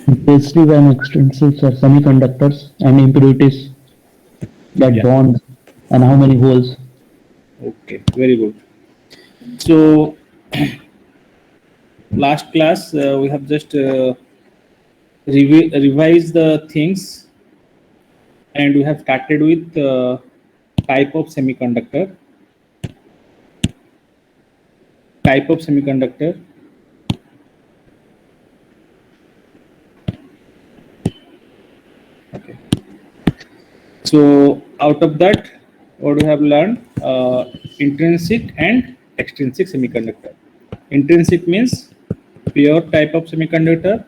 Basically, when extrinsic semiconductors and impurities that Yeah. bond and how many holes. Okay. Very good. So last class we have just revised the things, and we have started with type of semiconductor. Type of semiconductor. Okay. So out of that, what we have learned, intrinsic and extrinsic semiconductor. Intrinsic means pure type of semiconductor.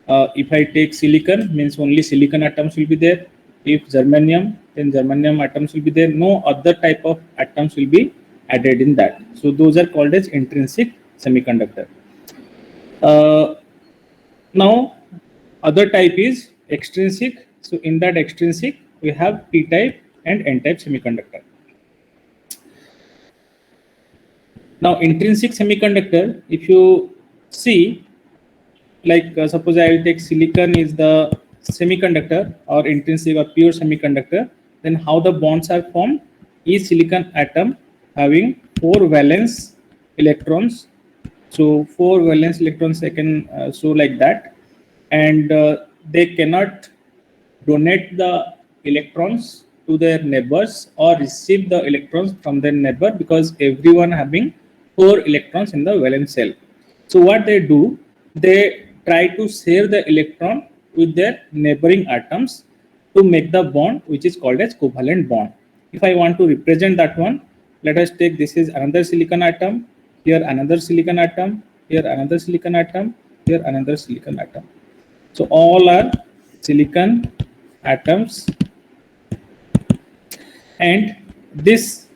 If I take silicon, means only silicon atoms will be there. If germanium, then germanium atoms will be there. No other type of atoms will be added in that. So those are called as intrinsic semiconductor. Uh, Now other type is extrinsic. So in that extrinsic, we have P type and N type semiconductor. Now intrinsic semiconductor, if you see, like suppose I will take silicon is the semiconductor or intrinsic or pure semiconductor, then how the bonds are formed? Each silicon atom having 4 valence electrons. So 4 valence electrons I can show like that, and they cannot donate the electrons to their neighbors or receive the electrons from their neighbor, because everyone having 4 electrons in the valence shell. So what they do, they try to share the electron with their neighboring atoms to make the bond, which is called as covalent bond. If I want to represent that one, let us take, this is another silicon atom, here another silicon atom, here another silicon atom, here another silicon atom. So all are silicon atoms, and this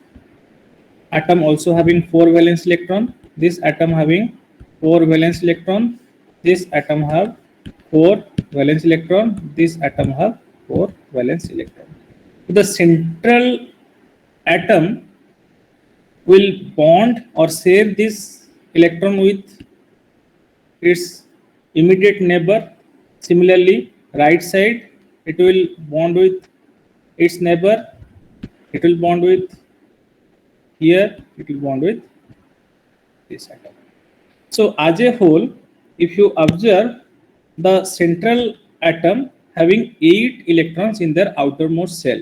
atom also having 4 valence electron, this atom having 4 valence electron, this atom have 4 valence electron, this atom have 4 valence electron. The central atom will bond or share this electron with its immediate neighbor. Similarly, right side, it will bond with its neighbor, it will bond with here, it will bond with this atom. So as a whole, if you observe, the central atom having 8 electrons in their outermost shell.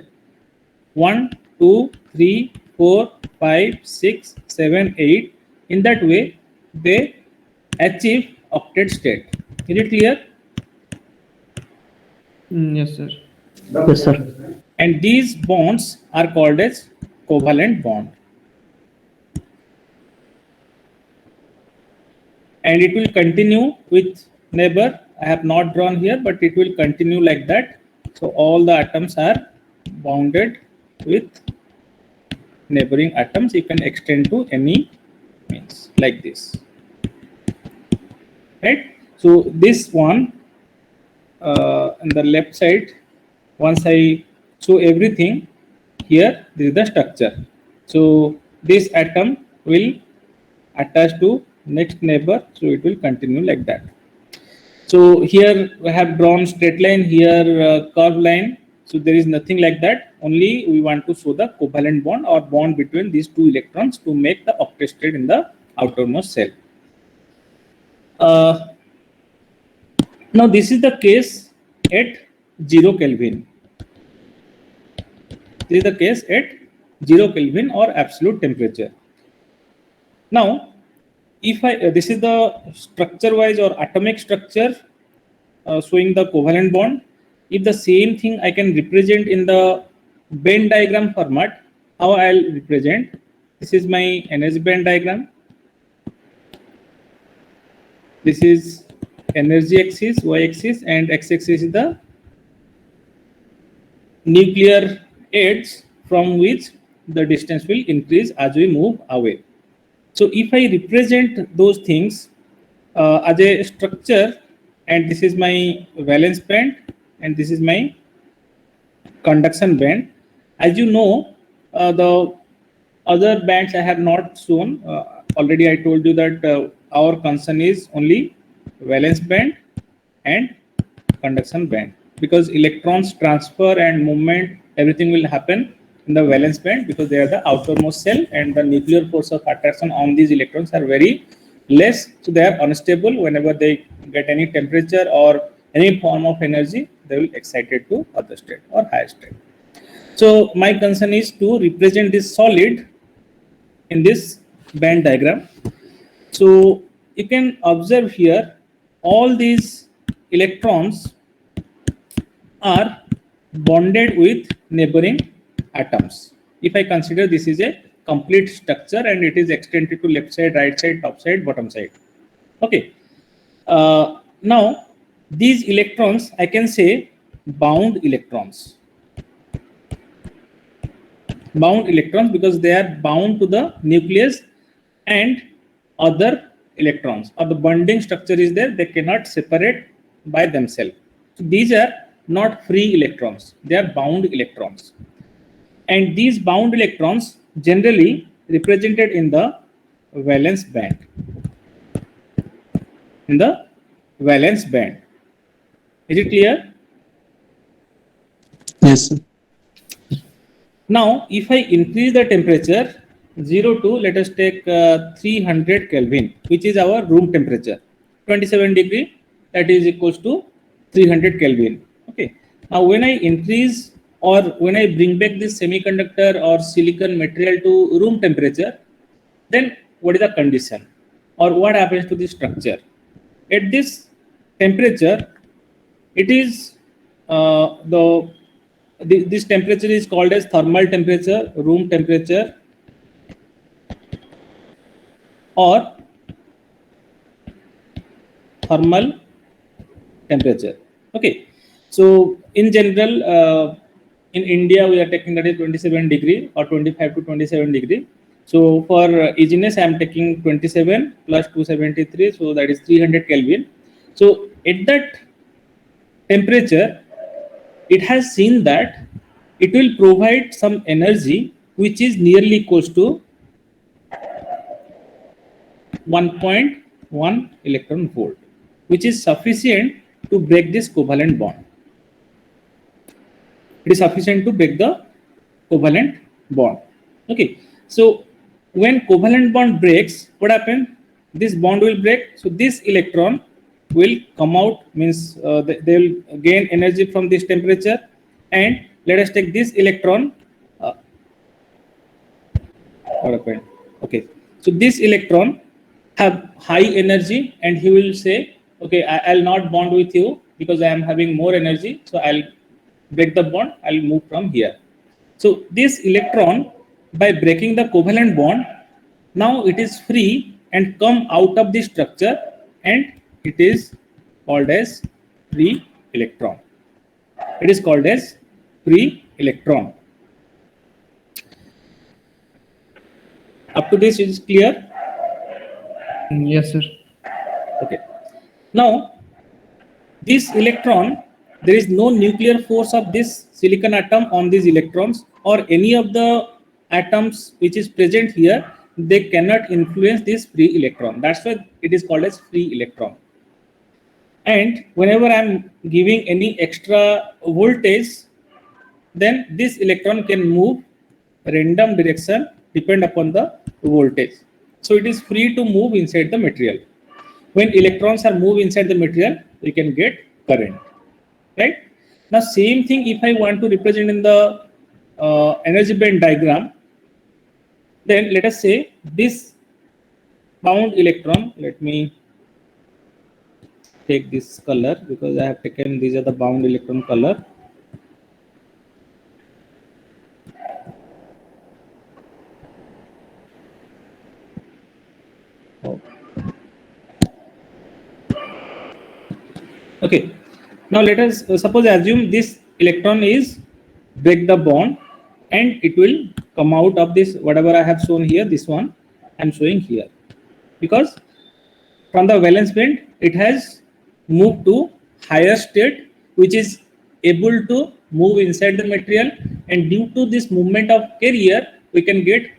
1, 2, 3, 4, 5, 6, 7, 8. In that way, they achieve octet state. Is it clear? Yes, sir. Yes, sir. And these bonds are called as covalent bond. And it will continue with neighbor. I have not drawn here, but it will continue like that. So all the atoms are bounded with neighboring atoms. You can extend to any means like this, right? So this one on the left side, once I show everything here, this is the structure. So this atom will attach to next neighbor, so it will continue like that. So here we have drawn straight line, here curved line. So there is nothing like that. Only we want to show the covalent bond or bond between these 2 electrons to make the octet state in the outermost shell. Uh, Now this is the case at 0 Kelvin. This is the case at 0 Kelvin or absolute temperature. Now, if I this is the structure wise or atomic structure showing the covalent bond. If the same thing I can represent in the Venn diagram format, how I'll represent? This is my energy band diagram. This is energy axis, y axis, and x axis is the nuclear edge from which the distance will increase as we move away. So if I represent those things as a structure, and this is my valence band and this is my conduction band. As you know, the other bands I have not shown. Already I told you that our concern is only valence band and conduction band, because electrons transfer and movement, everything will happen in the valence band, because they are the outermost shell and the nuclear force of attraction on these electrons are very less, so they are unstable. Whenever they get any temperature or any form of energy, they will excited to other state or higher state. So my concern is to represent this solid in this band diagram. So you can observe here all these electrons are bonded with neighboring atoms. If I consider this is a complete structure and it is extended to left side, right side, top side, bottom side. Okay. Now these electrons, I can say bound electrons. Bound electrons, because they are bound to the nucleus and other electrons, or the bonding structure is there, they cannot separate by themselves. So these are not free electrons, they are bound electrons. And these bound electrons generally represented in the valence band. In the valence band. Is it clear? Yes, sir. Now, if I increase the temperature 0 to, let us take 300 Kelvin, which is our room temperature, 27 degree, that is equals to 300 Kelvin. Okay. Now, when I increase or when I bring back this semiconductor or silicon material to room temperature, then what is the condition or what happens to the structure? At this temperature, it is this temperature is called as thermal temperature, room temperature, or thermal temperature. Okay. So in general, in India, we are taking that is 27 degree or 25 to 27 degree. So for easiness, I am taking 27 plus 273, so that is 300 Kelvin. So at that temperature, it has seen that it will provide some energy which is nearly equals to 1.1 electron volt, which is sufficient to break this covalent bond. It is sufficient to break the covalent bond. Okay. So when covalent bond breaks, what happens? This bond will break. So this electron will come out, means they will gain energy from this temperature. And let us take this electron. What happened? Okay. So this electron have high energy, and he will say, okay, I'll not bond with you because I am having more energy. So I'll break the bond. I'll move from here. So this electron, by breaking the covalent bond, now it is free and come out of the structure, and it is called as free electron. It is called as free electron. Up to this is clear? Yes, sir. Okay. Now, this electron, there is no nuclear force of this silicon atom on these electrons, or any of the atoms which is present here, they cannot influence this free electron. That's why it is called as free electron. And whenever I am giving any extra voltage, then this electron can move random direction depend upon the voltage. So it is free to move inside the material. When electrons are moved inside the material, we can get current, right? Now same thing if I want to represent in the energy band diagram, then let us say this bound electron, let me take this color because I have taken, these are the bound electron color. Okay. Now let us suppose assume this electron is break the bond, and it will come out of this, whatever I have shown here, this one I am showing here, because from the valence band it has moved to higher state, which is able to move inside the material, and due to this movement of carrier we can get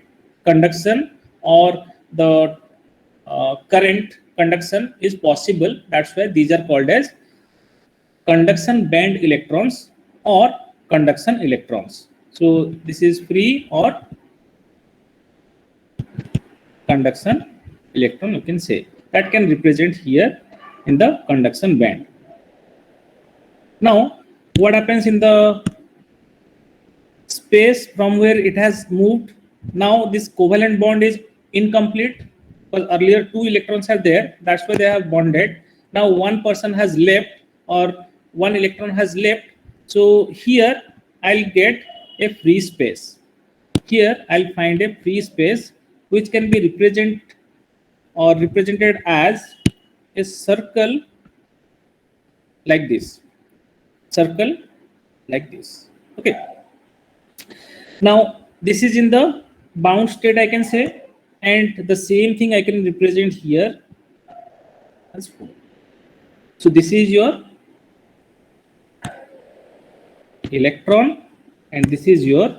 conduction, or the current conduction is possible. That's why these are called as conduction band electrons or conduction electrons. So this is free or conduction electron, you can say. That can represent here in the conduction band. Now, what happens in the space from where it has moved? Now this covalent bond is incomplete because earlier 2 electrons are there. That's why they have bonded. Now one person has left or 1 electron has left. So here I'll get a free space. Here I'll find a free space which can be represented as a circle like this. Circle like this. Okay. Now this is in the bound state, I can say, and the same thing I can represent here as 4. So this is your electron and this is your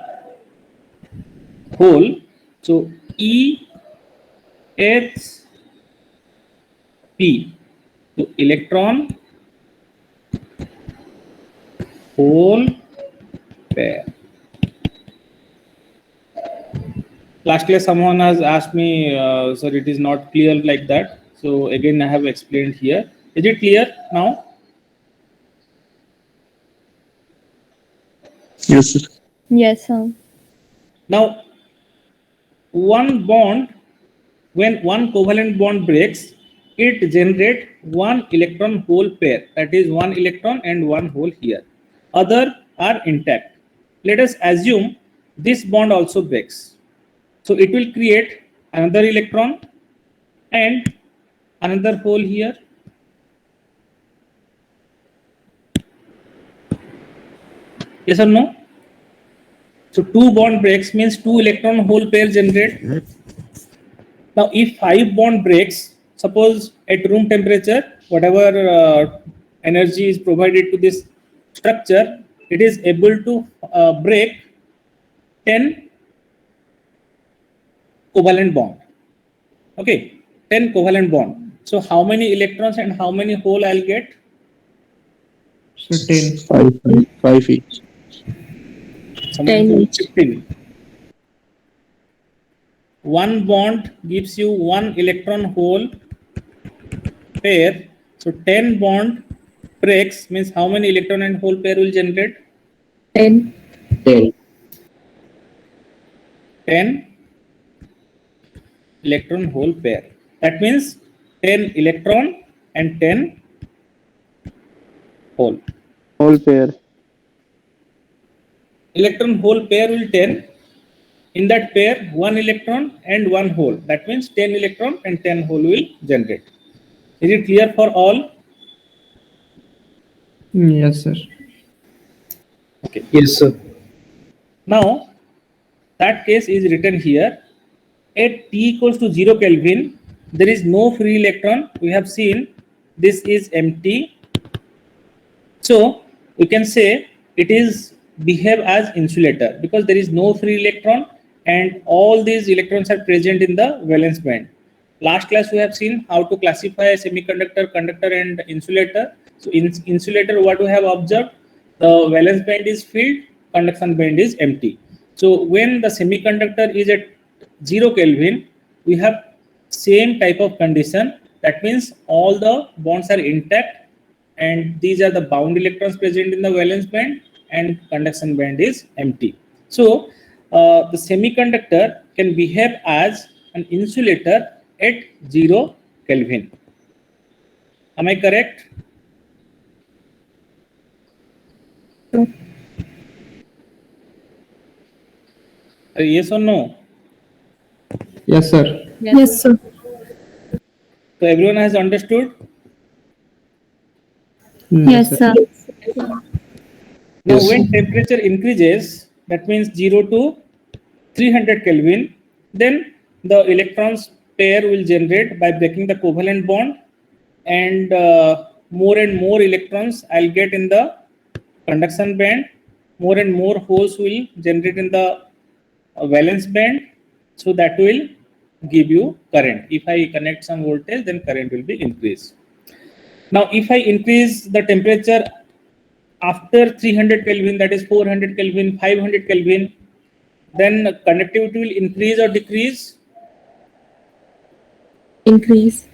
hole. So E H P. So electron hole pair. Last class someone has asked me, sir, it is not clear like that. So again I have explained here. Is it clear now? Yes, sir. Yes, sir. Now one bond, when one covalent bond breaks, it generates 1 electron hole pair. That is 1 electron and 1 hole here. Other are intact. Let us assume this bond also breaks. So it will create another electron and another hole here. Yes or no? So 2 bond breaks means 2 electron hole pair generate. Now if 5 bond breaks, suppose at room temperature, whatever energy is provided to this structure, it is able to break 10 covalent bond. Okay, 10 covalent bond. So how many electrons and how many hole I'll get? So 10. 5 each. Someone 10 told each. 15. 1 bond gives you 1 electron hole pair. So 10 bond breaks means how many electron and hole pair will generate? 10. 10. 10 electron hole pair. That means 10 electron and 10 hole. Whole pair. Electron hole pair will 10. In that pair, 1 electron and 1 hole. That means 10 electron and 10 hole will generate. Is it clear for all? Yes, sir. Okay. Yes, sir. Now, that case is written here. At T equals to 0 Kelvin, there is no free electron. We have seen this is empty. So, we can say it is behave as insulator because there is no free electron and all these electrons are present in the valence band. Last class we have seen how to classify semiconductor, conductor and insulator. So in insulator, what we have observed, the valence band is filled, conduction band is empty. So when the semiconductor is at 0 Kelvin, we have same type of condition. That means all the bonds are intact and these are the bound electrons present in the valence band and conduction band is empty. So the semiconductor can behave as an insulator at 0 Kelvin. Am I correct? Yes or no? Yes, sir. Yes, sir. So everyone has understood? Yes, sir. Now when temperature increases, that means 0 to 300 Kelvin, then the electrons pair will generate by breaking the covalent bond and more and more electrons I'll get in the conduction band, more and more holes will generate in the valence band, so that will give you current. If I connect some voltage, then current will be increased. Now if I increase the temperature after 300 Kelvin, that is 400 Kelvin, 500 Kelvin, then conductivity will increase or decrease? Increase.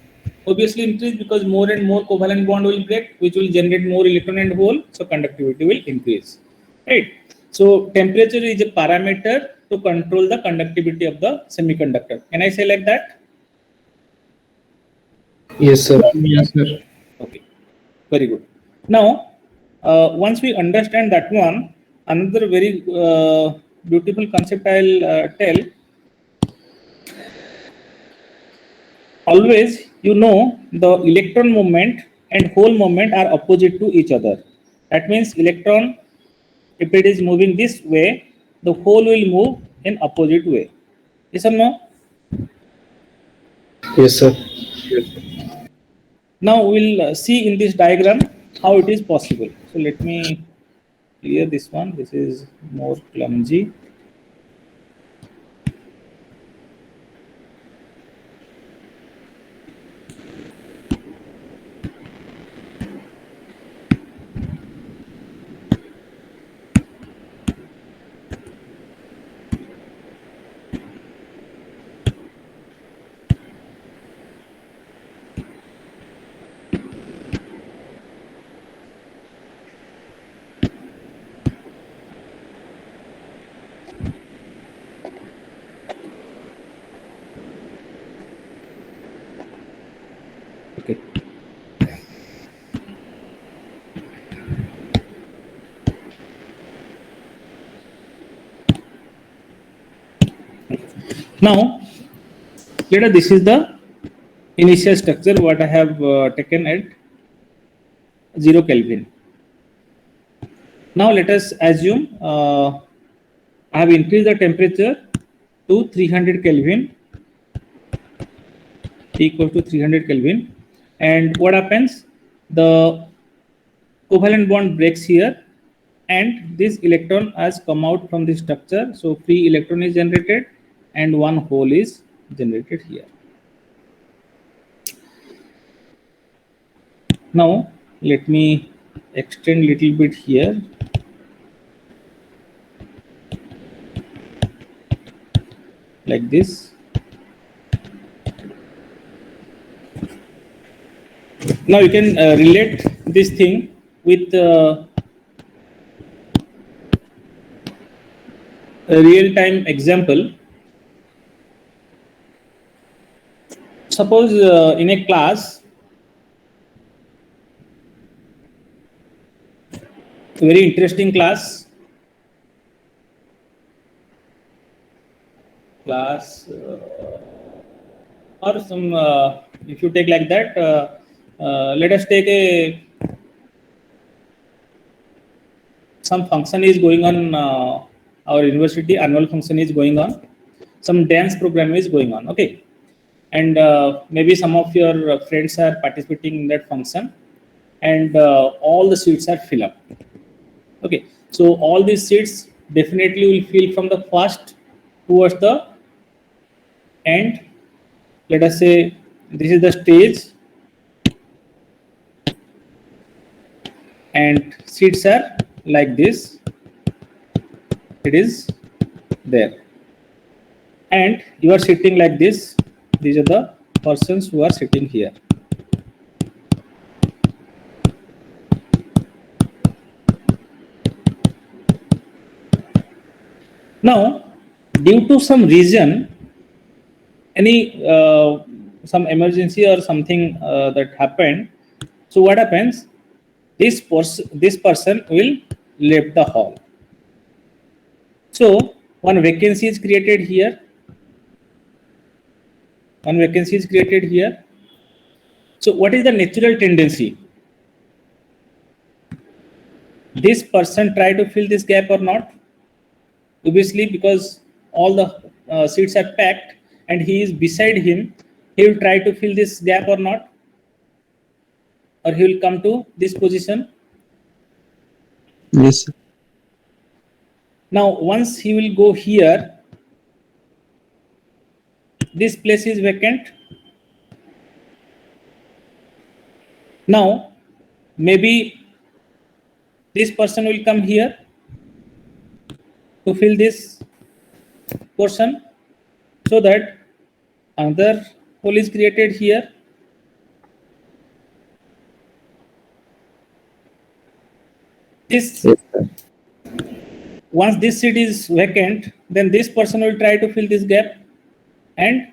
Obviously increase, because more and more covalent bond will break, which will generate more electron and hole, so conductivity will increase, right? So temperature is a parameter to control the conductivity of the semiconductor. Can I say like that? Yes, sir. Yes, sir. Okay, very good. Now, once we understand that one, another very beautiful concept I'll tell. Always, you know, the electron movement and hole moment are opposite to each other. That means electron, if it is moving this way, the hole will move in opposite way. Yes or no? Yes, sir. Now we'll see in this diagram how it is possible. So let me clear this one. This is more clumsy. Okay. Now, later this is the initial structure what I have taken at 0 Kelvin. Now let us assume I have increased the temperature to 300 Kelvin, T equal to 300 Kelvin, and what happens? The covalent bond breaks here, and this electron has come out from the structure. So free electron is generated, and one hole is generated here. Now let me extend little bit here. Like this. Now you can relate this thing with a real-time example. Suppose in a class, a very interesting class, or some, if you take like that, let us take some function is going on, our university annual function is going on, some dance program is going on, okay, and maybe some of your friends are participating in that function, and all the seats are filled up, okay. So all these seats definitely will fill from the first towards the end. Let us say this is the stage, and seats are like this, it is there, and you are sitting like this. These are the persons who are sitting here. Now, due to some reason, any some emergency or something that happened, so what happens? This person will leave the hall. So one vacancy is created here. One vacancy is created here. So what is the natural tendency? This person try to fill this gap or not? Obviously, because all the seats are packed and he is beside him, he will try to fill this gap or not? Or he will come to this position? Yes, sir. Now, once he will go here, this place is vacant. Now, maybe this person will come here to fill this portion, so that another hole is created here. This, Yes, sir. once this seat is vacant, then this person will try to fill this gap, and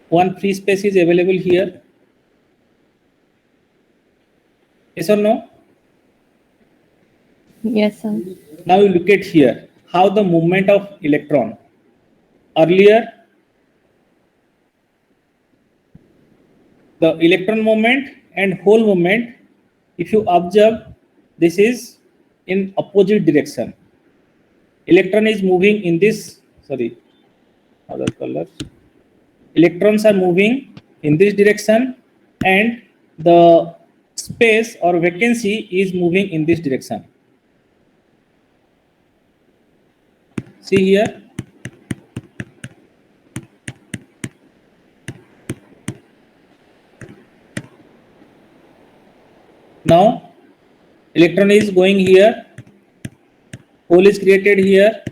one free space is available here. Yes or no? Yes, sir. Now you look at here how the movement of electron. Earlier, the electron movement and hole movement, if you observe, this is in opposite direction. Electron is moving in this, sorry, other colors. Electrons are moving in this direction, and the space or vacancy is moving in this direction. See here. Now, electron is going here, hole is created here.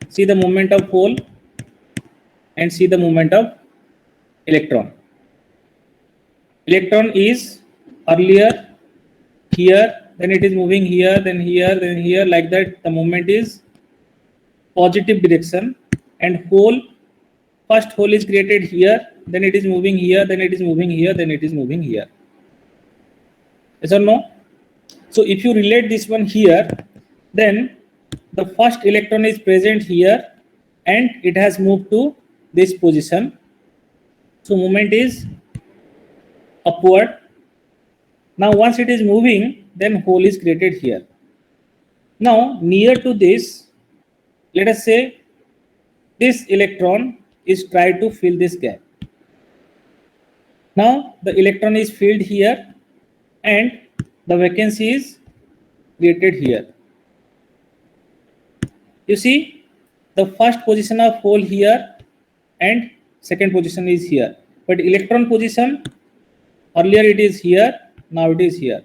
See the movement of hole and see the movement of electron. Electron is earlier here, then it is moving here, then here, like that. The movement is positive direction, and hole, first hole is created here, then it is moving here, then it is moving here, then it is moving here. Yes or no? So if you relate this one here, then the first electron is present here and it has moved to this position. So movement is upward. Now once it is moving, then hole is created here. Now near to this, let us say this electron is trying to fill this gap. Now the electron is filled here and the vacancy is created here. You see the first position of hole here and second position is here, but electron position, earlier it is here, now it is here.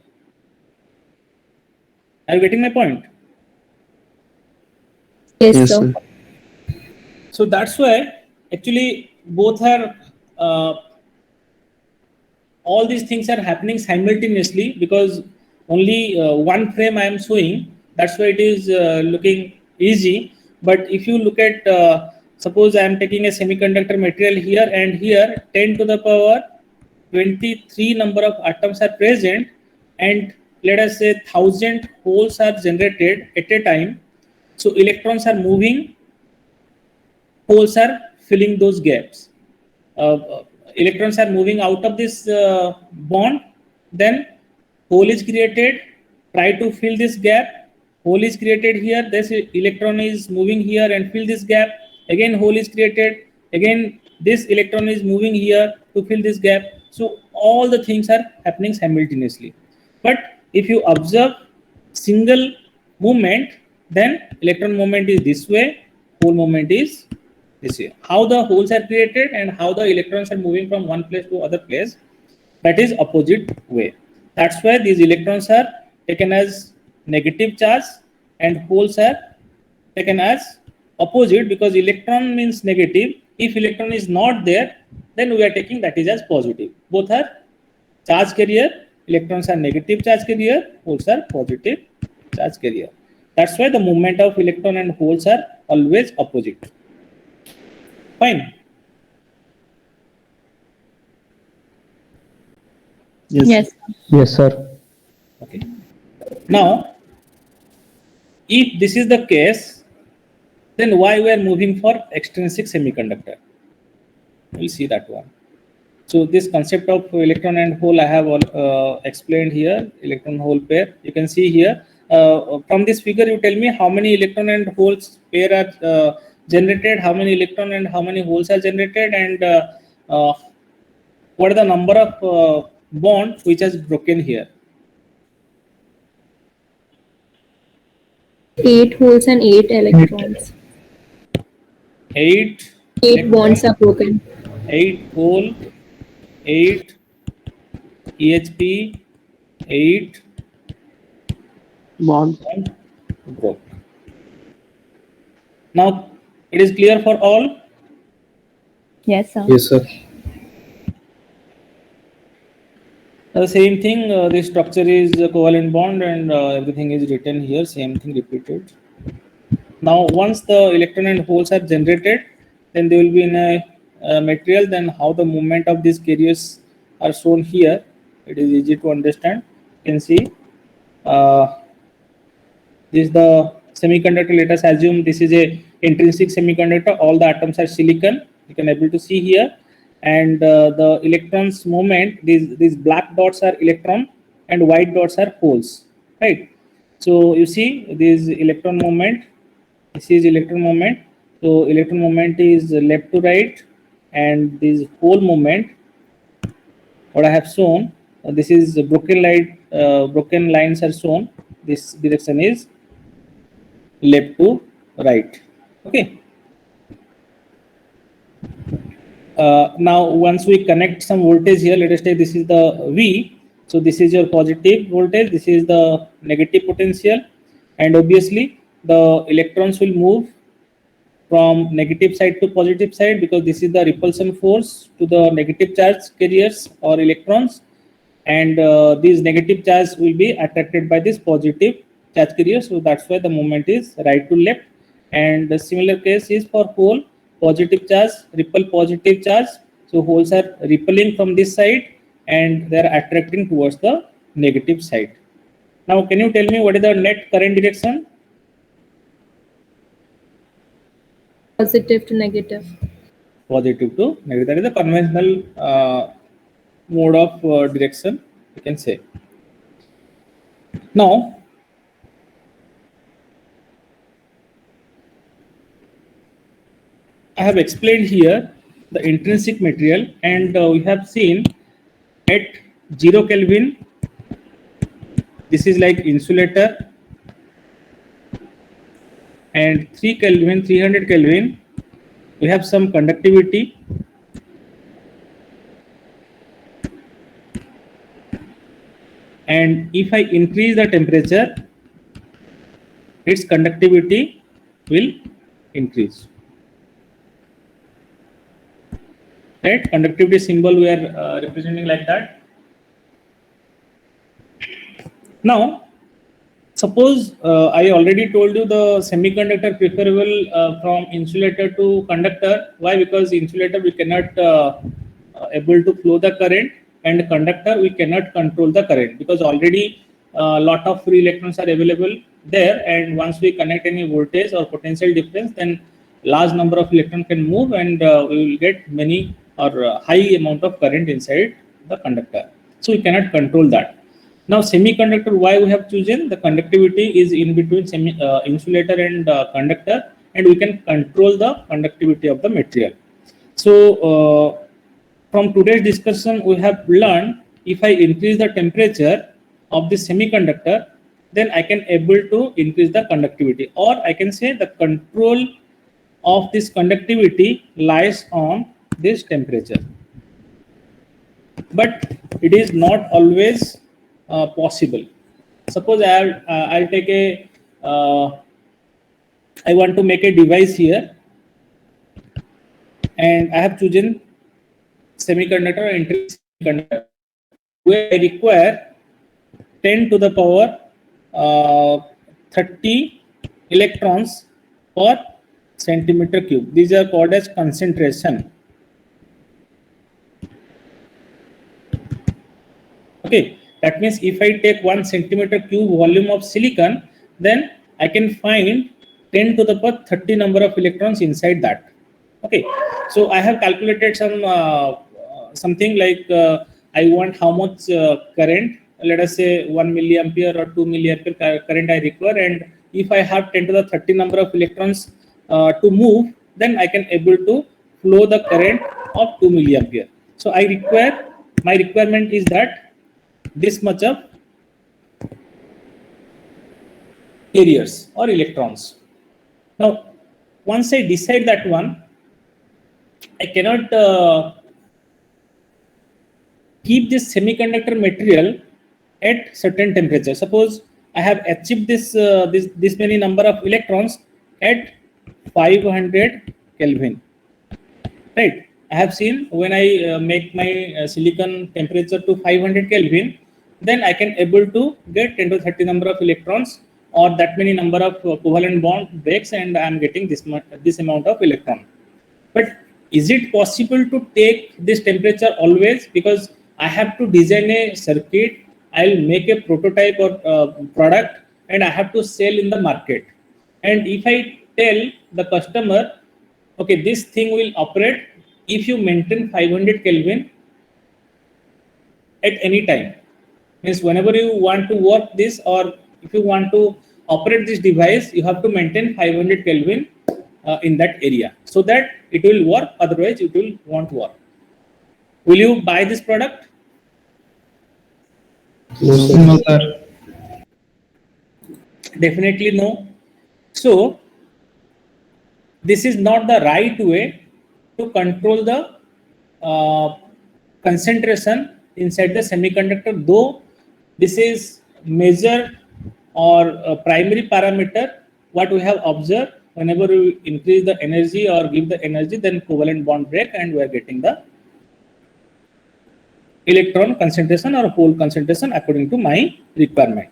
Are you getting my point? Yes, Yes, sir. sir. So that's why actually both are all these things are happening simultaneously, because only one frame I am showing. That's why it is looking easy. But if you look at, suppose I am taking a semiconductor material here and here, 10 to the power 23 number of atoms are present, and let us say 1000 holes are generated at a time. So electrons are moving, holes are filling those gaps. Electrons are moving out of this bond, then hole is created, try to fill this gap, hole is created here, this electron is moving here and fill this gap, again hole is created, again this electron is moving here to fill this gap. So all the things are happening simultaneously. But if you observe single movement, then electron movement is this way, hole movement is this way. How the holes are created and how the electrons are moving from one place to other place, that is opposite way. That's why these electrons are taken as negative charge and holes are taken as opposite, because electron means negative. If electron is not there, then we are taking that is as positive. Both are charge carrier. Electrons are negative charge carrier, holes are positive charge carrier. That's why the movement of electron and holes are always opposite. Fine. Yes. Yes, sir. Okay. Now, if this is the case, then why we are moving for extrinsic semiconductor? We'll see that one. So this concept of electron and hole I have explained here, electron hole pair. You can see here from this figure, you tell me how many electron and holes pair are generated, how many electron and how many holes are generated, and what are the number of bonds which has broken here. 8 holes and 8 electrons. 8 8 bonds are broken. 8 hole, 8 EHP, 8 Bond. Bond broke. Now it is clear for all. Yes, sir. Yes, sir. The same thing, the structure is a covalent bond and everything is written here, same thing repeated. Now, once the electron and holes are generated, then they will be in a material. Then how the movement of these carriers are shown here, it is easy to understand. You can see this is the semiconductor. Let us assume this is a intrinsic semiconductor. All the atoms are silicon. You can able to see here, and the electrons movement. These black dots are electron, and white dots are holes. Right. So you see this electron movement. This is electron movement. So electron movement is left to right, and this whole movement. What I have shown. This is a broken light. Broken lines are shown. This direction is left to right. Okay. Now once we connect some voltage here, let us say this is the V. So this is your positive voltage, this is the negative potential, and obviously the electrons will move from negative side to positive side because this is the repulsion force to the negative charge carriers or electrons, and these negative charge will be attracted by this positive charge carrier. So that's why the movement is right to left, and the similar case is for hole. Positive charge repel positive charge, so holes are repelling from this side and they are attracting towards the negative side. Now can you tell me what is the net current direction? Positive to negative. Positive to negative. That is the conventional mode of direction, you can say. Now I have explained here the intrinsic material, and we have seen at 0 Kelvin, this is like insulator, and 3 Kelvin, 300 Kelvin, we have some conductivity, and if I increase the temperature, its conductivity will increase. Right? Conductivity symbol we are representing like that. Now, suppose I already told you the semiconductor preferable from insulator to conductor. Why? Because insulator we cannot able to flow the current, and conductor we cannot control the current because already a lot of free electrons are available there, and once we connect any voltage or potential difference, then large number of electrons can move, and we will get many or high amount of current inside the conductor. So we cannot control that. Now semiconductor, why we have chosen the conductivity is in between insulator and conductor, and we can control the conductivity of the material. So from today's discussion, we have learned if I increase the temperature of the semiconductor, then I can able to increase the conductivity, or I can say the control of this conductivity lies on this temperature. But it is not always possible. Suppose I'll take a I want to make a device here, and I have chosen semiconductor or intrinsic semiconductor, where I require 10 to the power 30 electrons per centimeter cube. These are called as concentration. Okay, that means if I take 1 centimeter cube volume of silicon, then I can find 10 to the power 30 number of electrons inside that. Okay, so I have calculated some something like I want how much current, let us say 1 milliampere or 2 milliampere current I require, and if I have 10 to the 30 number of electrons to move, then I can able to flow the current of 2 milliampere. So I require, my requirement is that this much of carriers or electrons. Now, once I decide that one, I cannot keep this semiconductor material at certain temperature. Suppose I have achieved this many number of electrons at 500 Kelvin. Right? I have seen when I make my silicon temperature to 500 Kelvin, then I can able to get 10 to 30 number of electrons or that many number of covalent bond breaks, and I am getting this amount of electron. But is it possible to take this temperature always? Because I have to design a circuit, I'll make a prototype or product, and I have to sell in the market. And if I tell the customer, okay, this thing will operate if you maintain 500 Kelvin at any time. Means whenever you want to work this, or if you want to operate this device, you have to maintain 500 Kelvin in that area so that it will work, otherwise it will won't work. Will you buy this product? No, sir. Definitely no. So this is not the right way to control the concentration inside the semiconductor, though this is major or primary parameter what we have observed. Whenever we increase the energy or give the energy, then covalent bond break and we are getting the electron concentration or hole concentration according to my requirement.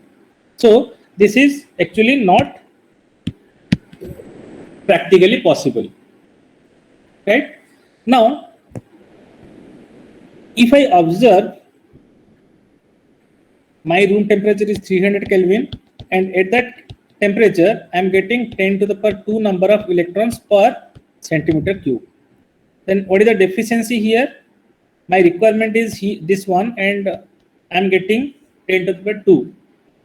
So this is actually not practically possible. Right? Now, if I observe my room temperature is 300 Kelvin, and at that temperature I am getting 10 to the power 2 number of electrons per centimeter cube. Then what is the deficiency here? My requirement is this one, and I am getting 10 to the power 2.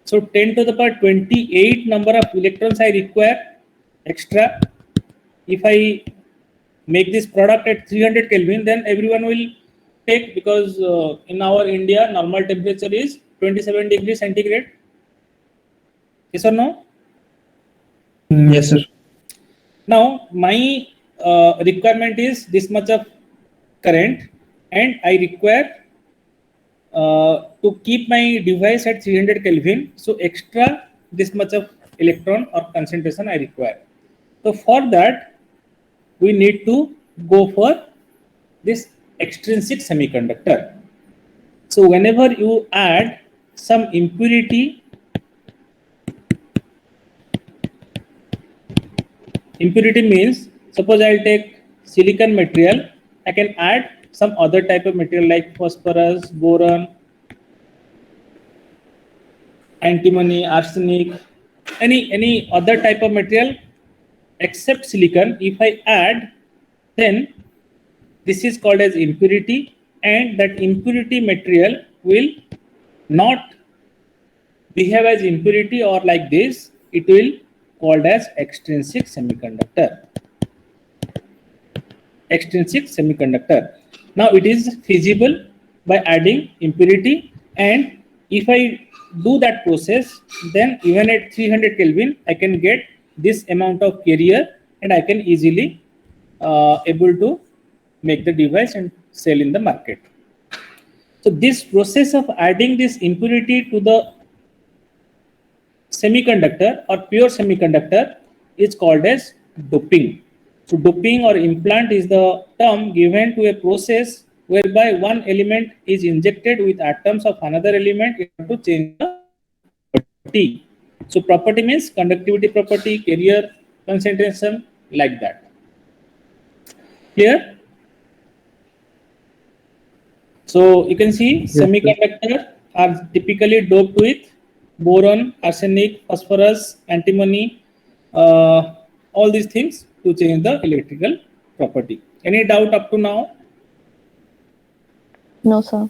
So 10 to the power 28 number of electrons I require extra. If I make this product at 300 Kelvin, then everyone will take, because in our India normal temperature is 27 degrees centigrade. Yes or no? Yes, sir. Now my requirement is this much of current, and I require to keep my device at 300 Kelvin. So extra this much of electron or concentration I require. So for that we need to go for this extrinsic semiconductor. So whenever you add some impurity, impurity means, suppose I'll take silicon material, I can add some other type of material like phosphorus, boron, antimony, arsenic, any other type of material except silicon. If I add, then this is called as impurity, and that impurity material will not behave as impurity or like this. It will called as extrinsic semiconductor. Extrinsic semiconductor. Now it is feasible by adding impurity, and if I do that process, then even at 300 Kelvin I can get this amount of carrier, and I can easily able to make the device and sell in the market. So this process of adding this impurity to the semiconductor or pure semiconductor is called as doping. So doping or implant is the term given to a process whereby one element is injected with atoms of another element in order to change the property. So property means conductivity property, carrier concentration, like that. Clear? So you can see semiconductors are typically doped with boron, arsenic, phosphorus, antimony, all these things to change the electrical property. Any doubt up to now? No, sir.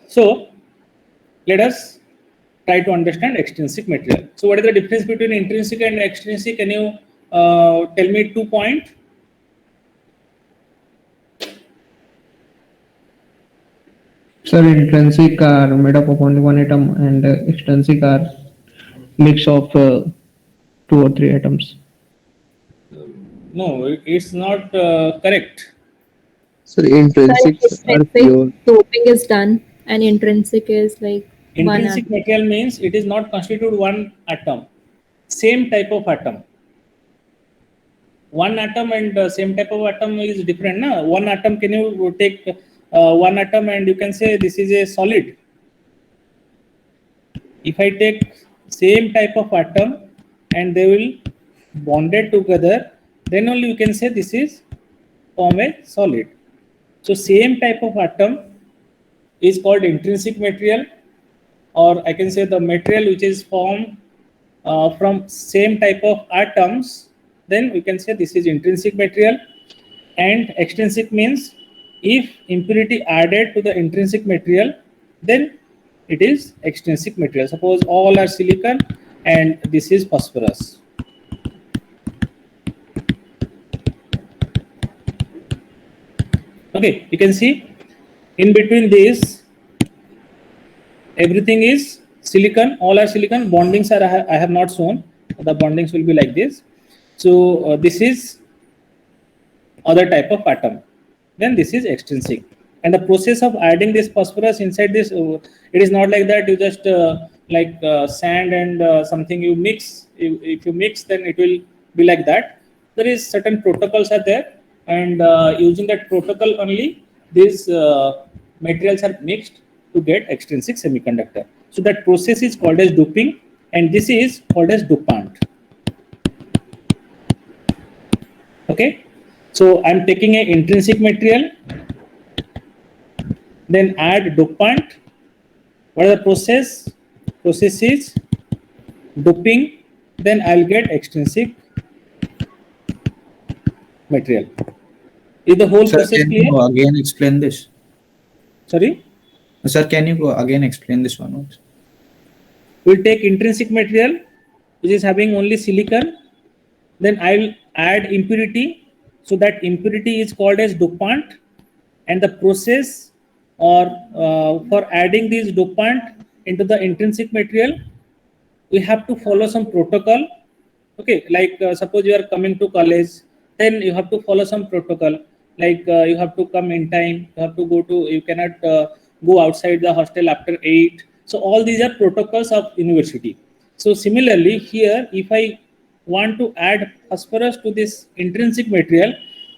So let us try to understand extrinsic material. So what is the difference between intrinsic and extrinsic? Can you tell me 2 points? Sir, intrinsic are made up of only one atom, and extrinsic are mix of 2 or 3 atoms. No, it's not correct. Sir, Sir, intrinsics are extrinsic pure. doping is done, and intrinsic is like one Intrinsic atom. material means it is not constituted one atom, same type of atom. One atom and same type of atom is different. Na? One atom, can you take one atom and you can say this is a solid. If I take same type of atom and they will bonded together, then only you can say this is form a solid. So same type of atom is called intrinsic material, or I can say the material which is formed from same type of atoms, then we can say this is intrinsic material. And extrinsic means if impurity added to the intrinsic material, then it is extrinsic material. Suppose all are silicon and this is phosphorus. Okay, you can see in between these everything is silicon, all are silicon. Bondings are I have not shown, the bondings will be like this. So this is other type of atom, then this is extrinsic. And the process of adding this phosphorus inside this, it is not like that you just like sand and something you mix. If you mix, then it will be like that. There is certain protocols are there, and using that protocol only these materials are mixed to get extrinsic semiconductor. So that process is called as doping, and this is called as dopant. Okay, so I'm taking an intrinsic material, then add dopant. What is the process? Process is doping, then I'll get extrinsic material. Is the whole Sir, process can clear? you again explain this? Sorry? Sir, can you again explain this one? We'll take intrinsic material, which is having only silicon, then I'll add impurity. So that impurity is called as dopant, and the process or for adding this dopant into the intrinsic material, we have to follow some protocol. Okay, like suppose you are coming to college, then you have to follow some protocol, like you have to come in time, you have to go to, you cannot go outside the hostel after 8. So all these are protocols of university. So similarly here, if I want to add phosphorus to this intrinsic material,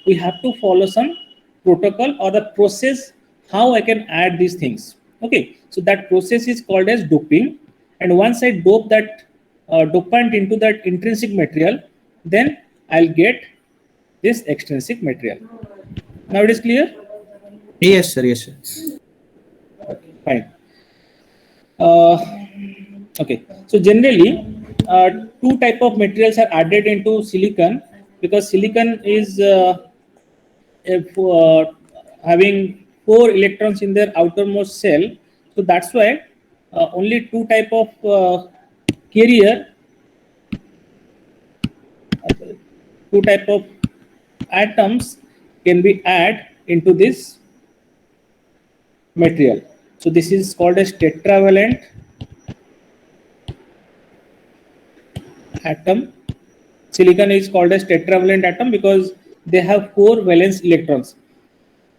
we have to follow some protocol or the process how I can add these things. Okay, so that process is called as doping, and once I dope that dopant into that intrinsic material, then I'll get this extrinsic material. Now it is clear? Yes, sir. Yes, sir. Okay, fine. Okay, so generally two type of materials are added into silicon, because silicon is if, having 4 electrons in their outermost shell. So that's why only two type of carrier, two type of atoms can be added into this material. So this is called as tetravalent atom. Silicon is called as tetravalent atom because they have 4 valence electrons.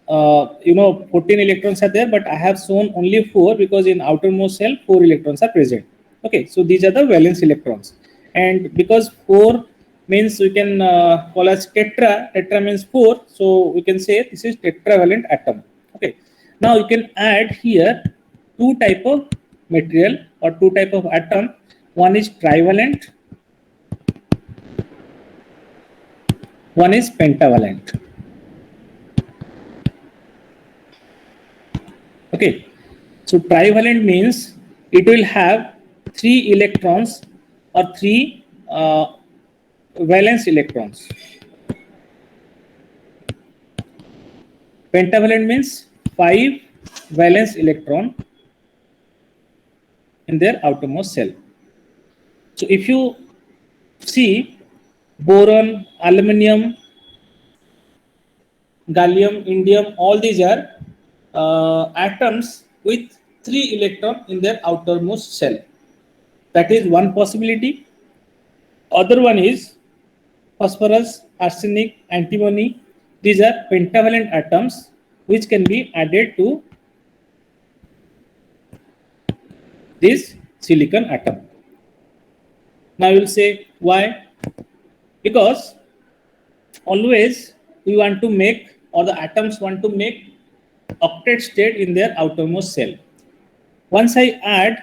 14 electrons are there, but I have shown only 4 because in outermost shell 4 electrons are present. Okay, so these are the valence electrons, and because 4 means we can call as tetra. Tetra means 4, so we can say this is tetravalent atom. Okay, now you can add here two type of material or two type of atom. One is trivalent, one is pentavalent. Okay, so trivalent means it will have 3 electrons or 3 valence electrons. Pentavalent means 5 valence electron in their outermost shell. So if you see boron, aluminum, gallium, indium, all these are atoms with 3 electron in their outermost shell. That is one possibility. Other one is phosphorus, arsenic, antimony. These are pentavalent atoms which can be added to this silicon atom. Now you will say why? Because always we want to make, or the atoms want to make, octet state in their outermost shell. Once I add,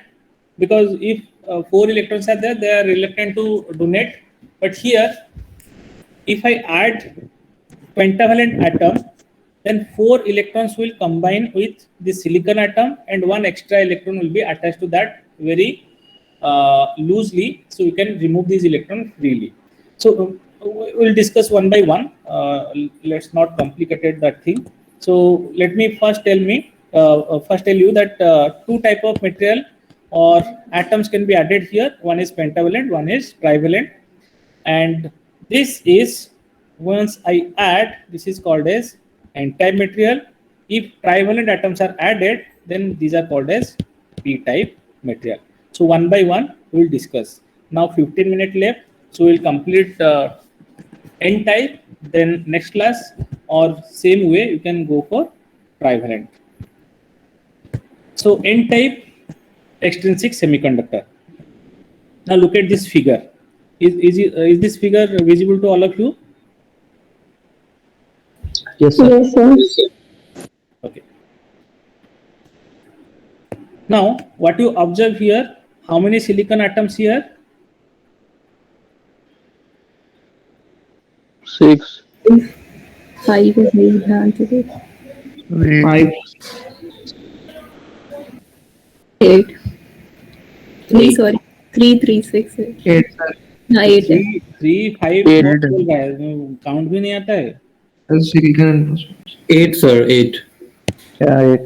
because if 4 electrons are there, they are reluctant to donate. But here, if I add pentavalent atom, then 4 electrons will combine with the silicon atom, and 1 extra electron will be attached to that very loosely, so we can remove these electrons freely. So we'll discuss one by one. Let's not complicate that thing. So let me first tell you that 2 type of material or atoms can be added here. One is pentavalent, one is trivalent, and this is, once I add, this is called as n-type material. If trivalent atoms are added, then these are called as p-type material. So one by one we will discuss. Now 15 minutes left, so we'll complete n-type. Then next class, or same way, you can go for trivalent. So n-type extrinsic semiconductor. Now look at this figure. Is this figure visible to all of you? Yes, sir. Yes, sir. Okay. Now, what you observe here, how many silicon atoms here? 6. 5 is the answer. 5. 8. 3, sorry. 3, 3, 6. 8, sir. No, 8. 3, 5 Eight. बहुत बोल रहा है, count भी नहीं आता है. Silicon and phosphorus. 8, sir. 8. Yeah, 8.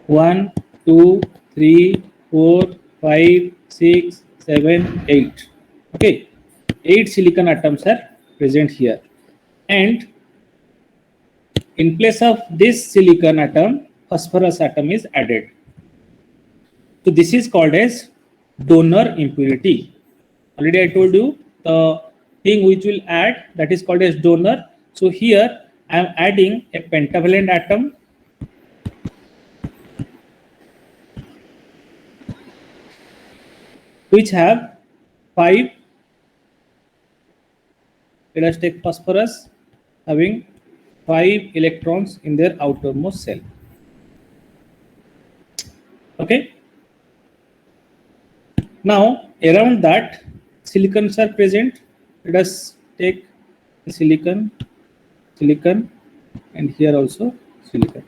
1, 2, 3, 4, 5, 6, 7, 8. Okay, 8 silicon atoms are present here, and in place of this silicon atom, phosphorus atom is added. So this is called as donor impurity. Already I told you the thing which will add, that is called as donor. So here I am adding a pentavalent atom which have 5. Let us take phosphorus having 5 electrons in their outermost shell. Okay. Now around that silicons are present. Let us take silicon, and here also silicon.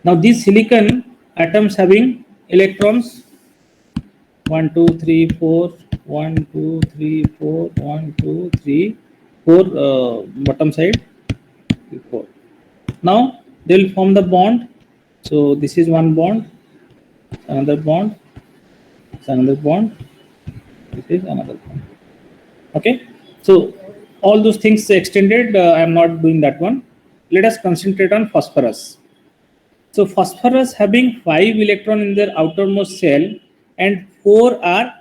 Now these silicon atoms having electrons 1, 2, 3, 4, 1, 2, 3, 4, 1, 2, 3, 4 bottom side 4. Now they will form the bond. So this is one bond, another bond, another bond, this is another bond. Okay, so all those things extended, I am not doing that one. Let us concentrate on phosphorus. So phosphorus having 5 electron in their outermost shell, and 4 are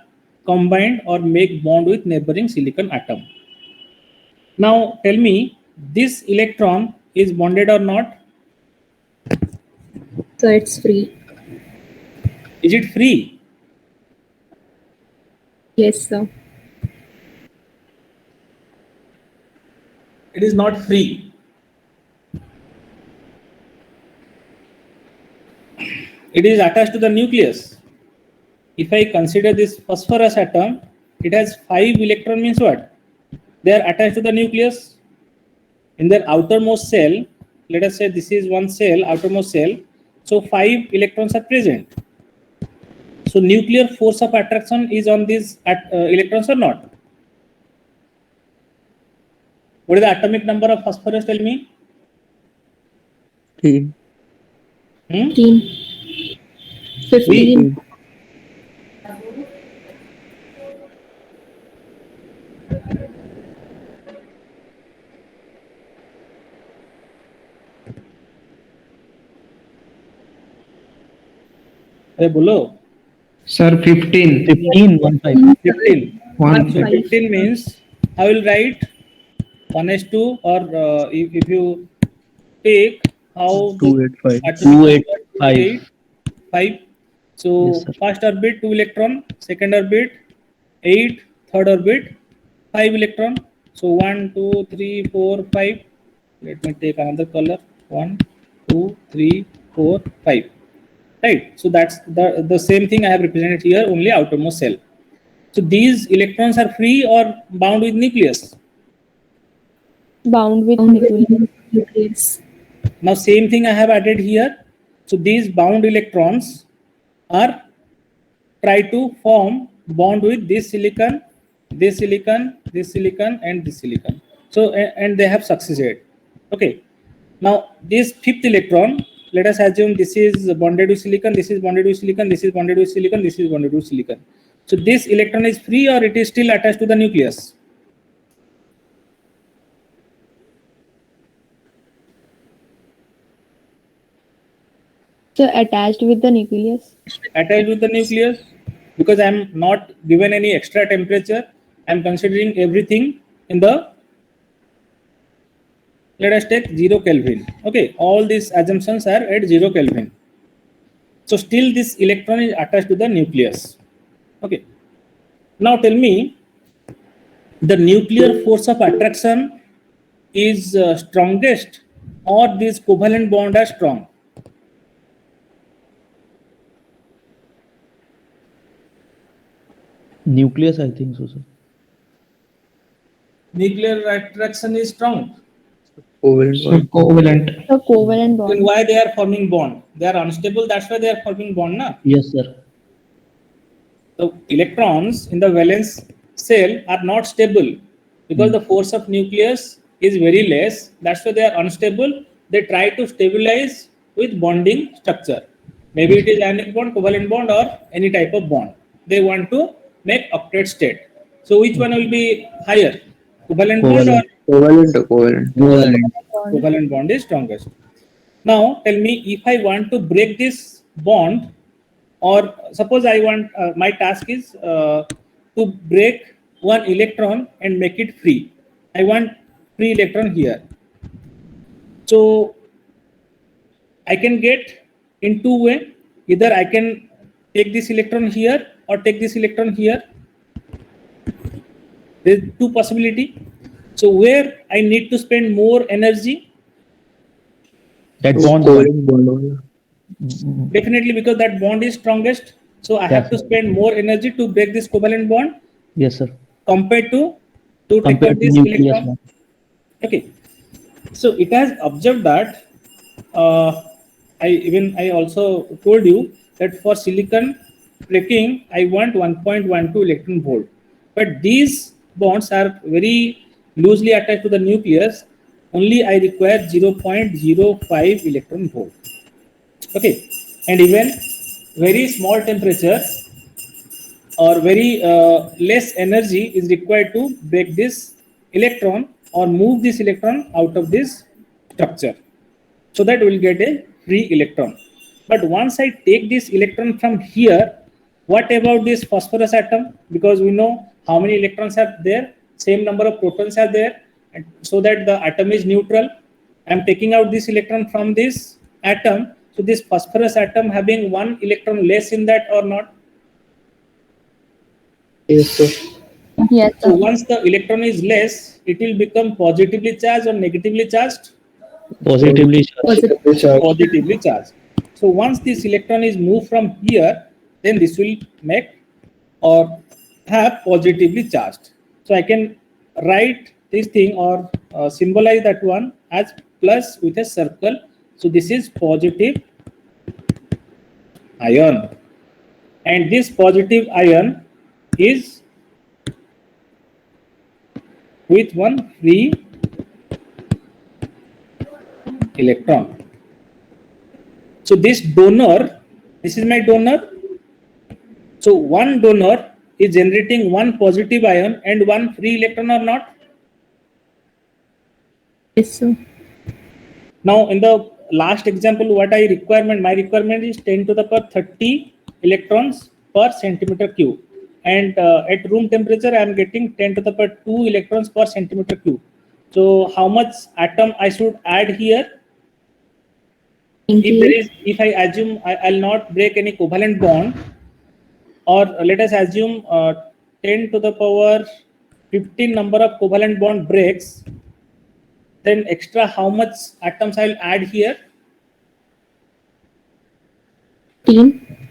combined or make bond with neighboring silicon atom. Now tell me, this electron is bonded or not? So it's free. Is it free? Yes, sir. It is not free. It is attached to the nucleus. If I consider this phosphorus atom, it has 5 electron, means what? They are attached to the nucleus. In their outermost shell, let us say this is one cell, outermost shell. So 5 electrons are present. So nuclear force of attraction is on these electrons or not? What is the atomic number of phosphorus? Tell me. 3. 15. 15. अरे बोलो. Sir, 15. 15. 1, 5. 15. One So 15 means I will write 1s2, or if you take how the 285. atomic 285. 5. So Yes, sir. first orbit 2 electron, second orbit 8, third orbit 5 electron. So 1, 2, 3, 4, 5. Let me take another color. 1, 2, 3, 4, 5. Right. So that's the same thing I have represented here, only outermost cell. So these electrons are free or bound with nucleus. Bound with nucleus. Now same thing I have added here. So these bound electrons are try to form bond with this silicon, this silicon, this silicon, and this silicon. So and they have succeeded. Okay. Now this fifth electron, let us assume this is bonded with silicon, this is bonded with silicon, this is bonded with silicon, this is bonded with silicon. So this electron is free or it is still attached to the nucleus? So attached with the nucleus. Attached with the nucleus, because I am not given any extra temperature. I am considering everything in the, let us take 0 Kelvin. Okay, all these assumptions are at 0 Kelvin. So still this electron is attached to the nucleus. Okay. Now tell me, the nuclear force of attraction is strongest, or this covalent bond are strong? Nucleus, I think so, sir. Nuclear attraction is strong. Covalent So bond. covalent. The covalent Then bond. why they are forming bond? They are unstable, that's why they are forming bond, na? Yes, sir. The electrons in the valence cell are not stable because the force of nucleus is very less. That's why they are unstable. They try to stabilize with bonding structure. Maybe it is ionic bond, covalent bond, or any type of bond. They want to make octet state. So which one will be higher? Covalent bond or Covalent. Covalent. Bond. covalent bond is strongest. Now tell me, if I want to break this bond, or suppose I want my task is to break one electron and make it free. I want free electron here. So I can get in two way. Either I can take this electron here or take this electron here. There is two possibility. So where I need to spend more energy? That bond. Definitely because that bond is strongest. So I have to spend more energy to break this covalent bond Yes, sir. compared to take Compared out to this nucleus electron. one. Okay. So it has observed that I also told you that for silicon breaking I want 1.12 electron volt, but these bonds are very loosely attached to the nucleus. Only I require 0.05 electron volt. Okay, and even very small temperature or very less energy is required to break this electron or move this electron out of this structure, so that we'll get a free electron. But once I take this electron from here, what about this phosphorus atom? Because we know how many electrons are there, same number of protons are there, and so that the atom is neutral. I'm taking out this electron from this atom, so this phosphorus atom having one electron less in that or not? Yes, sir. Yes, So sir. once the electron is less, it will become positively charged or negatively charged? Positively charged. Positively charged. So once this electron is moved from here, then this will make or have positively charged. So I can write this thing or symbolize that one as plus with a circle. So this is positive ion, and this positive ion is with one free electron. So this donor, this is my donor. So one donor is generating one positive ion and one free electron or not? Yes, sir. Now in the last example, what my requirement is 10 to the power 30 electrons per centimeter cube. And at room temperature, I am getting 10 to the power 2 electrons per centimeter cube. So how much atom I should add here? If I assume I'll not break any covalent bond, or let us assume 10 to the power 15 number of covalent bond breaks, then extra how much atoms I'll add here? 15.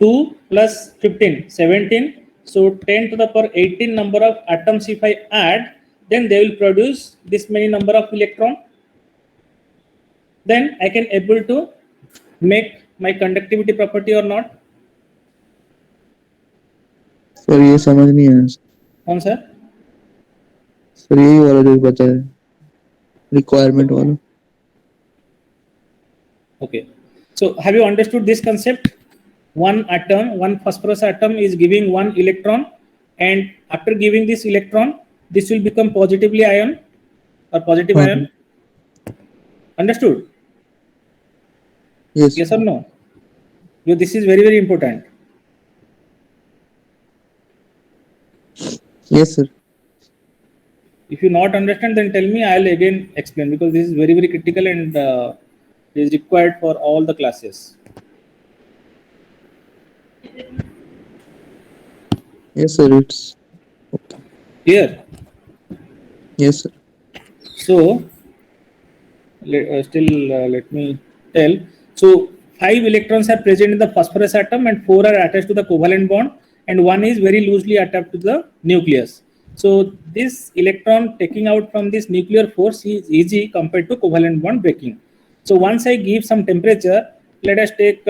2 plus 15, 17. So 10 to the power 18 number of atoms if I add, then they will produce this many number of electron. Then I can able to make my conductivity property or not? Sir ये समझ नहीं आया कौन सा? Sir यही वाला जो बताया रिक्वायरमेंट वाला Okay. So have you understood this concept? One atom, one phosphorus atom is giving one electron, and after giving this electron, this will become positively ion or positive ion. Understood? yes Yes or no? So this is very, very important. yes sir If you not understand, then tell me, I'll again explain, because this is very, very critical and is required for all the classes. yes sir it's Here. yes sir So let me tell. So 5 electrons are present in the phosphorus atom and 4 are attached to the covalent bond, and 1 is very loosely attached to the nucleus. So this electron taking out from this nuclear force is easy compared to covalent bond breaking. So once I give some temperature, let us take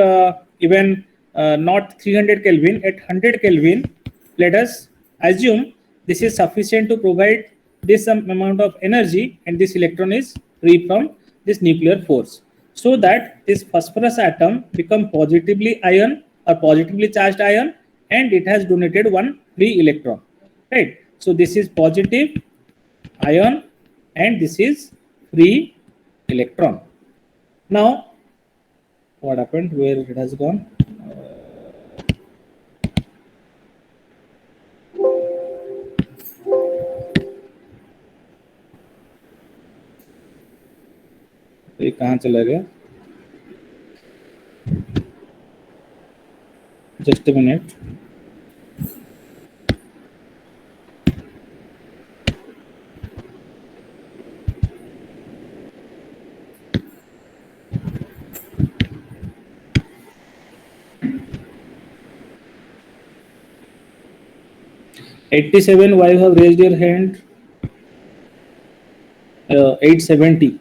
even not 300 Kelvin, at 100 Kelvin, let us assume this is sufficient to provide this amount of energy, and this electron is free from this nuclear force, so that this phosphorus atom become positively ion or positively charged ion, and it has donated one free electron, right? So this is positive ion and this is free electron. Now what happened, where it has gone? ये कहाँ चला गया? Just a minute. $87, why you have raised your hand? 870.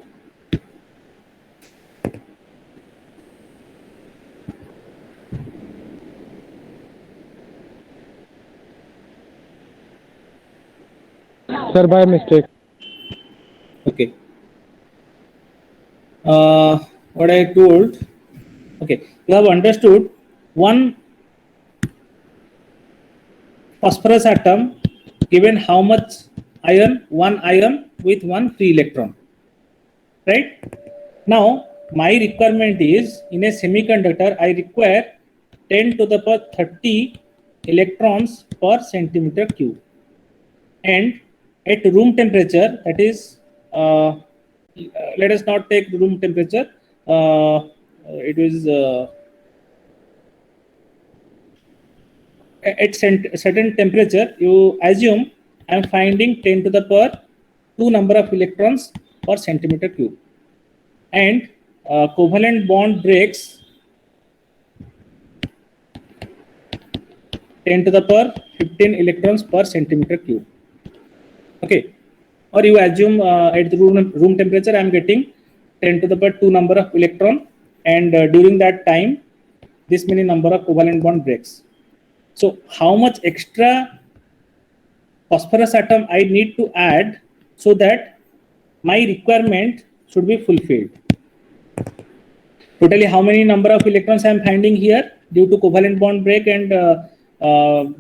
Sir, by mistake. Okay. What I told. Okay, you have understood. One phosphorus atom given how much ion? One ion with one free electron, right? Now my requirement is, in a semiconductor I require 10 to the power 30 electrons per centimeter cube, and at room temperature, that is let us not take room temperature, it is at certain temperature, you assume I am finding 10 to the power 2 number of electrons per centimeter cube, and covalent bond breaks 10 to the power 15 electrons per centimeter cube. Okay, or you assume at the room temperature I am getting 10 to the power 2 number of electron, and during that time this many number of covalent bond breaks. So how much extra phosphorus atom I need to add so that my requirement should be fulfilled? Totally how many number of electrons I am finding here due to covalent bond break and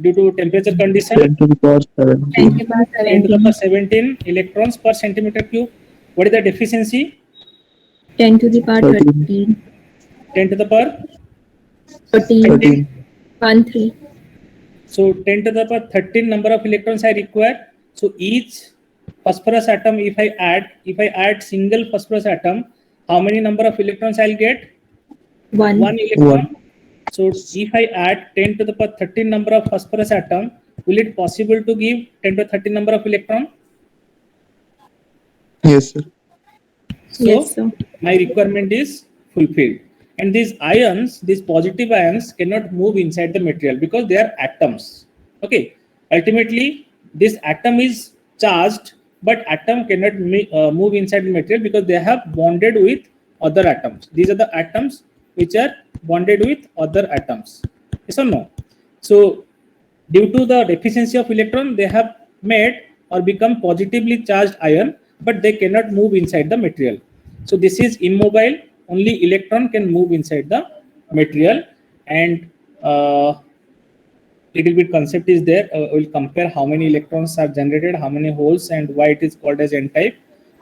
due to temperature condition? 10 to the power 17 10 to the power 17 electrons per centimeter cube. What is the deficiency? 10 to the power 13. 10 to the power 13. 13 1 3. So 10 to the power 13 number of electrons I require. So each phosphorus atom, if I add single phosphorus atom, how many number of electrons I'll get? 1. 1 electron. One. So if I add 10 to the power 13 number of phosphorus atom, will it possible to give 10 to 13 number of electron? Yes, sir. So Yes, sir. my requirement is fulfilled. And these ions, these positive ions cannot move inside the material because they are atoms. Okay. Ultimately, this atom is charged, but atom cannot move inside the material because they have bonded with other atoms. These are the atoms which are bonded with other atoms. Yes or no? So due to the deficiency of electron, they have made or become positively charged ion, but they cannot move inside the material. So this is immobile. Only electron can move inside the material, and little bit concept is there. We'll compare how many electrons are generated, how many holes, and why it is called as n-type.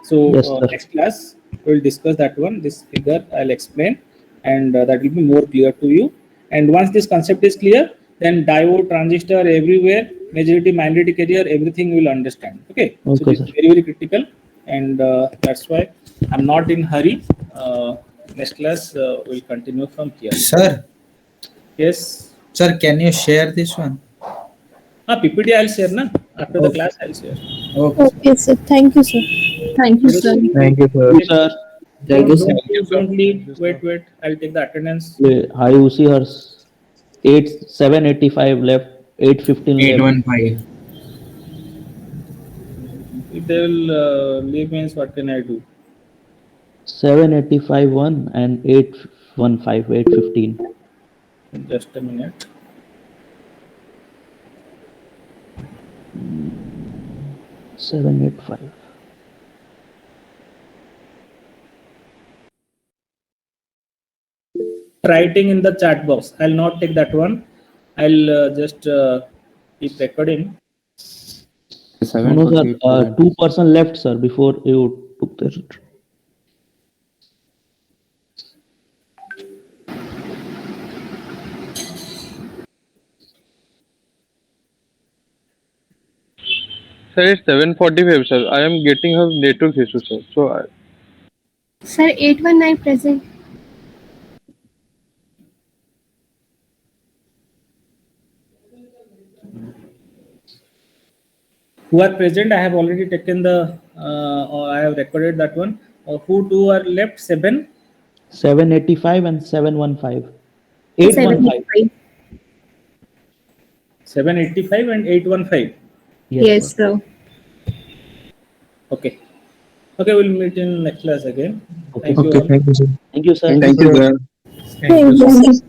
So Yes, sir. next class we'll discuss that one. This figure I'll explain, and that will be more clear to you. And once this concept is clear, then diode, transistor, everywhere, majority, minority carrier, everything will understand. Okay. So Okay, this sir. is very critical, and that's why I'm not in hurry. Next class we'll continue from here. Sir, Yes. sir, can you share this one? PPT I'll share na. After the Okay. class I'll share. Okay. Okay, sir. Thank you, sir. Thank you, sir. Thank you, sir. Sir. Don't leave. Wait. I'll take the attendance. Hi, UC hers. 785 left, 815 left. 815. If they will leave means what can I do? 785 1 and 815, 815. Just a minute. Mm, 785. Writing in the chat box. I'll not take that one. I'll just keep recording. No, sir. 2% left, sir, before you took the. Sir, it's 7:45, sir. I am getting a network issue, sir. So, Sir, 819 present. Who are present? I have already taken the. Or I have recorded that one. Who two are left? 785 and 715. 815. 785 and 815. Yes, sir. Okay. Okay, we'll meet in next class again. Okay. Thank you Okay, all. thank you, sir. Thank you, sir. Thank you, sir. Thank you, sir.